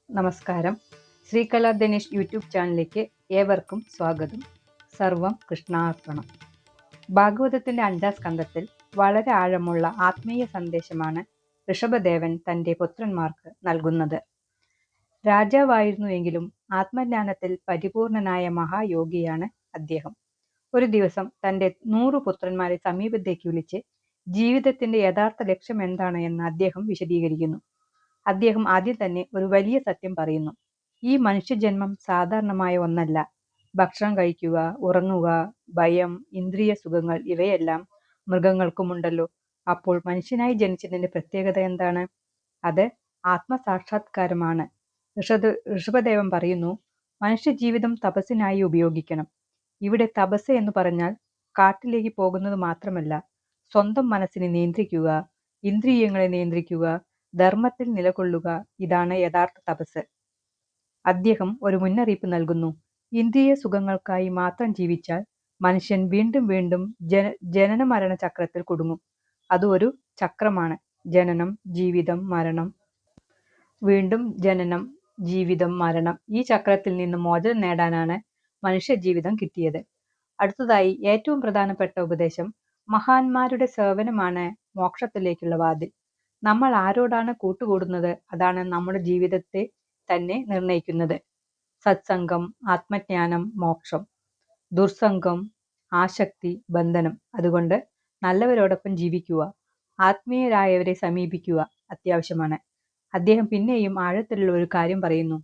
നമസ്കാരം. ശ്രീകല ധനേഷ് യൂട്യൂബ് ചാനലിലേക്ക് ഏവർക്കും സ്വാഗതം. സർവം കൃഷ്ണാർപ്പണം. ഭാഗവതത്തിന്റെ 5-ാം സ്കന്ധത്തിൽ വളരെ ആഴമുള്ള ആത്മീയ സന്ദേശമാണ് ഋഷഭദേവൻ തന്റെ പുത്രന്മാർക്ക് നൽകുന്നത്. രാജാവായിരുന്നുവെങ്കിലും ആത്മജ്ഞാനത്തിൽ പരിപൂർണനായ മഹായോഗിയാണ് അദ്ദേഹം. ഒരു ദിവസം തന്റെ 100 പുത്രന്മാരെ സമീപത്തേക്ക് വിളിച്ച് ജീവിതത്തിന്റെ യഥാർത്ഥ ലക്ഷ്യം എന്താണ് എന്ന് അദ്ദേഹം വിശദീകരിക്കുന്നു. അദ്ദേഹം ആദ്യം തന്നെ ഒരു വലിയ സത്യം പറയുന്നു. ഈ മനുഷ്യജന്മം സാധാരണമായ ഒന്നല്ല. ഭക്ഷണം കഴിക്കുക, ഉറങ്ങുക, ഭയം, ഇന്ദ്രിയ സുഖങ്ങൾ ഇവയെല്ലാം മൃഗങ്ങൾക്കുമുണ്ടല്ലോ. അപ്പോൾ മനുഷ്യനായി ജനിച്ചതിന്റെ പ്രത്യേകത എന്താണ്? അത് ആത്മസാക്ഷാത്കാരമാണ്. ഋഷഭദേവൻ പറയുന്നു, മനുഷ്യജീവിതം തപസ്സിനായി ഉപയോഗിക്കണം. ഇവിടെ തപസ് എന്ന് പറഞ്ഞാൽ കാട്ടിലേക്ക് പോകുന്നത് മാത്രമല്ല, സ്വന്തം മനസ്സിനെ നിയന്ത്രിക്കുക, ഇന്ദ്രിയങ്ങളെ നിയന്ത്രിക്കുക, ധർമ്മത്തിൽ നിലകൊള്ളുക. ഇതാണ് യഥാർത്ഥ തപസ്. അദ്ദേഹം ഒരു മുന്നറിയിപ്പ് നൽകുന്നു. ഇന്ദ്രിയ സുഖങ്ങൾക്കായി മാത്രം ജീവിച്ചാൽ മനുഷ്യൻ വീണ്ടും വീണ്ടും ജനന മരണ ചക്രത്തിൽ കുടുങ്ങും. അത് ഒരു ചക്രമാണ്. ജനനം, ജീവിതം, മരണം, വീണ്ടും ജനനം, ജീവിതം, മരണം. ഈ ചക്രത്തിൽ നിന്ന് മോചനം നേടാനാണ് മനുഷ്യ ജീവിതം കിട്ടിയത്. അടുത്തതായി ഏറ്റവും പ്രധാനപ്പെട്ട ഉപദേശം, മഹാന്മാരുടെ സേവനമാണ് മോക്ഷത്തിലേക്കുള്ള വാതിൽ. നമ്മൾ ആരോടാണ് കൂട്ടുകൂടുന്നത് അതാണ് നമ്മുടെ ജീവിതത്തെ തന്നെ നിർണയിക്കുന്നത്. സത്സംഗം, ആത്മജ്ഞാനം, മോക്ഷം. ദുർസംഗം, ആസക്തി, ബന്ധനം. അതുകൊണ്ട് നല്ലവരോടൊപ്പം ജീവിക്കുക, ആത്മീയരായവരെ സമീപിക്കുക അത്യാവശ്യമാണ്. അദ്ദേഹം പിന്നെയും ആഴത്തിലുള്ള ഒരു കാര്യം പറയുന്നു.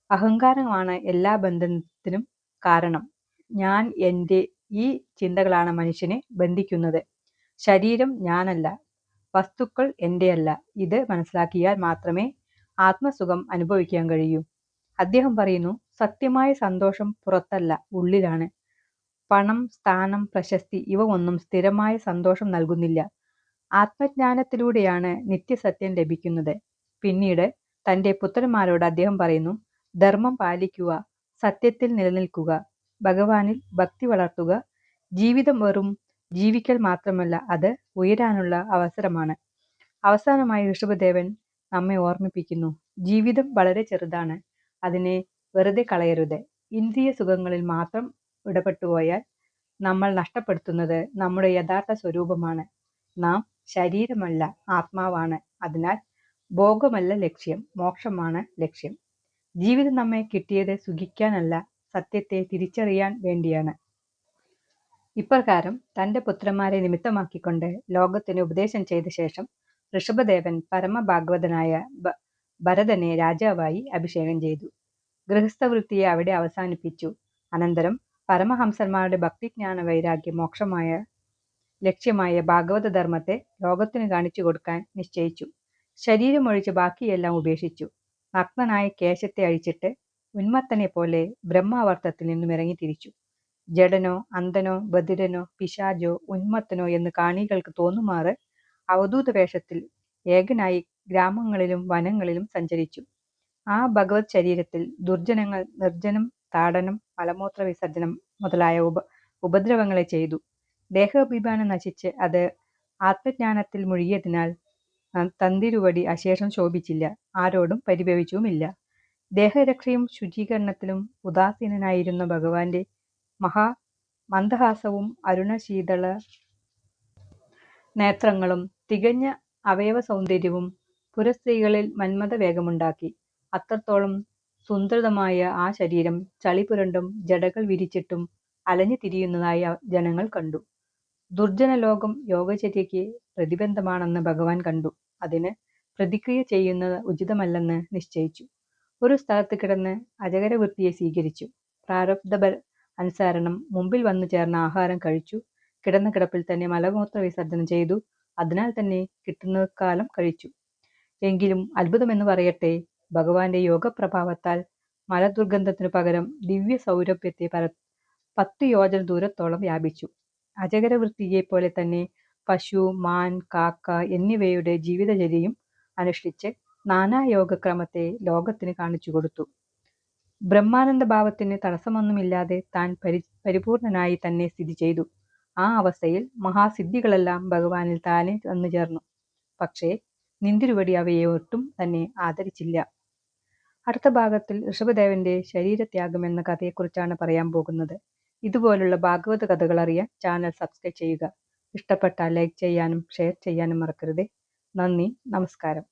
അഹങ്കാരമാണ് എല്ലാ ബന്ധനത്തിനും കാരണം. ഞാൻ, എൻ്റെ, ഈ ചിന്തകളാണ് മനുഷ്യനെ ബന്ധിക്കുന്നത്. ശരീരം ഞാനല്ല, വസ്തുക്കൾ എൻ്റെയല്ല. ഇത് മനസ്സിലാക്കിയാൽ മാത്രമേ ആത്മസുഖം അനുഭവിക്കാൻ കഴിയൂ. അദ്ദേഹം പറയുന്നു, സത്യമായ സന്തോഷം പുറത്തല്ല, ഉള്ളിലാണ്. പണം, സ്ഥാനം, പ്രശസ്തി ഇവ ഒന്നും സ്ഥിരമായ സന്തോഷം നൽകുന്നില്ല. ആത്മജ്ഞാനത്തിലൂടെയാണ് നിത്യസത്യം ലഭിക്കുന്നത്. പിന്നീട് തൻ്റെ പുത്രന്മാരോട് അദ്ദേഹം പറയുന്നു, ധർമ്മം പാലിക്കുക, സത്യത്തിൽ നിലനിൽക്കുക, ഭഗവാനിൽ ഭക്തി വളർത്തുക. ജീവിതം വെറും ജീവിക്കൽ മാത്രമല്ല, അത് ഉയരാനുള്ള അവസരമാണ്. അവസാനമായി ഋഷഭദേവൻ നമ്മെ ഓർമ്മിപ്പിക്കുന്നു, ജീവിതം വളരെ ചെറുതാണ്, അതിനെ വെറുതെ കളയരുത്. ഇന്ദ്രിയ സുഖങ്ങളിൽ മാത്രം ഇടപെട്ടുപോയാൽ നമ്മൾ നഷ്ടപ്പെടുത്തുന്നത് നമ്മുടെ യഥാർത്ഥ സ്വരൂപമാണ്. നാം ശരീരമല്ല, ആത്മാവാണ്. അതിനാൽ ഭോഗമല്ല ലക്ഷ്യം, മോക്ഷമാണ് ലക്ഷ്യം. ജീവിതം നമ്മെ കിട്ടിയത് സുഖിക്കാനല്ല, സത്യത്തെ തിരിച്ചറിയാൻ വേണ്ടിയാണ്. ഇപ്രകാരം തന്റെ പുത്രന്മാരെ നിമിത്തമാക്കിക്കൊണ്ട് ലോകത്തിന് ഉപദേശം ചെയ്ത ശേഷം ഋഷഭദേവൻ പരമഭാഗവതനായ ഭരതനെ രാജാവായി അഭിഷേകം ചെയ്തു. ഗൃഹസ്ഥവൃത്തിയെ അവിടെ അവസാനിപ്പിച്ചു. അനന്തരം പരമഹംസന്മാരുടെ ഭക്തിജ്ഞാന വൈരാഗ്യ മോക്ഷമായ ലക്ഷ്യമായ ഭാഗവത ധർമ്മത്തെ ലോകത്തിന് കാണിച്ചു കൊടുക്കാൻ നിശ്ചയിച്ചു. ശരീരമൊഴിച്ച് ബാക്കിയെല്ലാം ഉപേക്ഷിച്ചു. നഗ്നനായ കേശത്തെ അഴിച്ചിട്ട് ഉന്മത്തനെ പോലെ ബ്രഹ്മാവർത്തത്തിൽ നിന്നും ഇറങ്ങി തിരിച്ചു. ജഡനോ, അന്ധനോ, ബധിരനോ, പിശാചോ, ഉന്മത്തനോ എന്ന് കാണികൾക്ക് തോന്നുമാറ് അവധൂത വേഷത്തിൽ ഏകനായി ഗ്രാമങ്ങളിലും വനങ്ങളിലും സഞ്ചരിച്ചു. ആ ഭഗവത് ശരീരത്തിൽ ദുർജനങ്ങൾ നിർജ്ജനം, താടനം, മലമൂത്ര വിസർജനം മുതലായ ഉപദ്രവങ്ങളെ ചെയ്തു. ദേഹാഭിമാനം നശിച്ച് അത് ആത്മജ്ഞാനത്തിൽ മുഴുകിയതിനാൽ തന്തിരുവടി അശേഷം ശോഭിച്ചില്ല, ആരോടും പരിഭവിച്ചുമില്ല. ദേഹരക്ഷയും ശുചീകരണത്തിലും ഉദാസീനനായിരുന്ന ഭഗവാന്റെ മന്ദഹാസവും അരുണശീതള നേത്രങ്ങളും തികഞ്ഞ അവയവ സൗന്ദര്യവും പുരസ്ത്രീകളിൽ മന്മഥ വേഗമുണ്ടാക്കി. അത്രത്തോളം സുന്ദരമായ ആ ശരീരം ചളിപുരണ്ടും ജടകൾ വിരിച്ചിട്ടും അലഞ്ഞു തിരിയുന്നതായി ജനങ്ങൾ കണ്ടു. ദുർജനലോകം യോഗചര്യയ്ക്ക് പ്രതിബന്ധമാണെന്ന് ഭഗവാൻ കണ്ടു. അതിന് പ്രതിക്രിയ ചെയ്യുന്നത് ഉചിതമല്ലെന്ന് നിശ്ചയിച്ചു. ഒരു സ്ഥലത്ത് കിടന്ന് അജഗരവൃത്തിയെ സ്വീകരിച്ചു. പ്രാരബ്ധ അനുസരണം മുമ്പിൽ വന്നു ചേർന്ന ആഹാരം കഴിച്ചു. കിടന്ന കിടപ്പിൽ തന്നെ മലമൂത്ര വിസർജനം ചെയ്തു. അതിനാൽ തന്നെ കിട്ടുന്ന കാലം കഴിച്ചു. എങ്കിലും അത്ഭുതമെന്ന് പറയട്ടെ, ഭഗവാന്റെ യോഗപ്രഭാവത്താൽ മലദുർഗന്ധത്തിനു പകരം ദിവ്യ സൗരഭ്യത്തെ 10 യോജന ദൂരത്തോളം വ്യാപിച്ചു. അജഗരവൃത്തിയെ പോലെ തന്നെ പശു, മാൻ, കാക്ക എന്നിവയുടെ ജീവിതചര്യയും അനുഷ്ഠിച്ച് നാനായോഗക്രമത്തെ ലോകത്തിന് കാണിച്ചു കൊടുത്തു. ബ്രഹ്മാനന്ദ ഭാവത്തിന് തടസ്സമൊന്നുമില്ലാതെ താൻ പരിപൂർണനായി തന്നെ സ്ഥിതി ചെയ്തു. ആ അവസ്ഥയിൽ മഹാസിദ്ധികളെല്ലാം ഭഗവാനിൽ താനെ വന്നു ചേർന്നു. പക്ഷേ നിന്തിരുവടി അവയെ ഒട്ടും തന്നെ ആദരിച്ചില്ല. അടുത്ത ഭാഗത്തിൽ ഋഷഭദേവന്റെ ശരീരത്യാഗം എന്ന കഥയെക്കുറിച്ചാണ് പറയാൻ പോകുന്നത്. ഇതുപോലുള്ള ഭാഗവത കഥകൾ അറിയാൻ ചാനൽ സബ്സ്ക്രൈബ് ചെയ്യുക. ഇഷ്ടപ്പെട്ടാൽ ലൈക്ക് ചെയ്യാനും ഷെയർ ചെയ്യാനും മറക്കരുത്. നന്ദി, നമസ്കാരം.